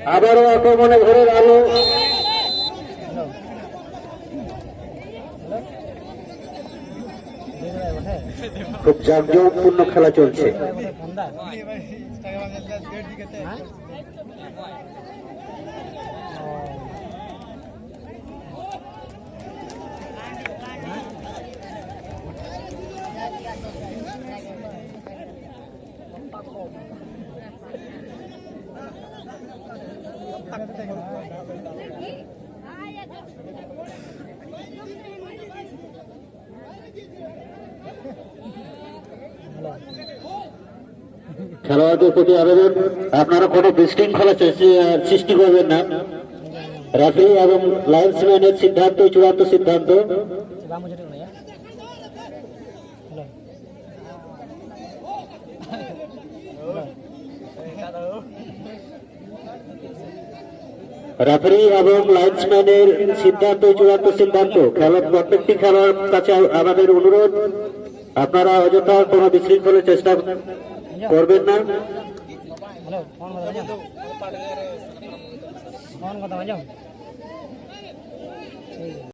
আবারও আক্রমণে ঘুরে আলো। খুব জাঁকজমকপূর্ণ খেলা চলছে। খেলোয়াড়দের প্রতি আবেদন, আপনারা কোনো বিশৃঙ্খলা সৃষ্টি করবেন না। রেফারি এবং লাইন্সম্যানের সিদ্ধান্ত চূড়ান্ত সিদ্ধান্ত। রেফারি এবং লাইন্সম্যানের সিদ্ধান্ত চূড়ান্ত সিদ্ধান্ত। প্রত্যেকটি খেলোয়াড় কাছে আমাদের অনুরোধ, আপনারা অযথা কোনো বিশৃঙ্খলার চেষ্টা করবেন না।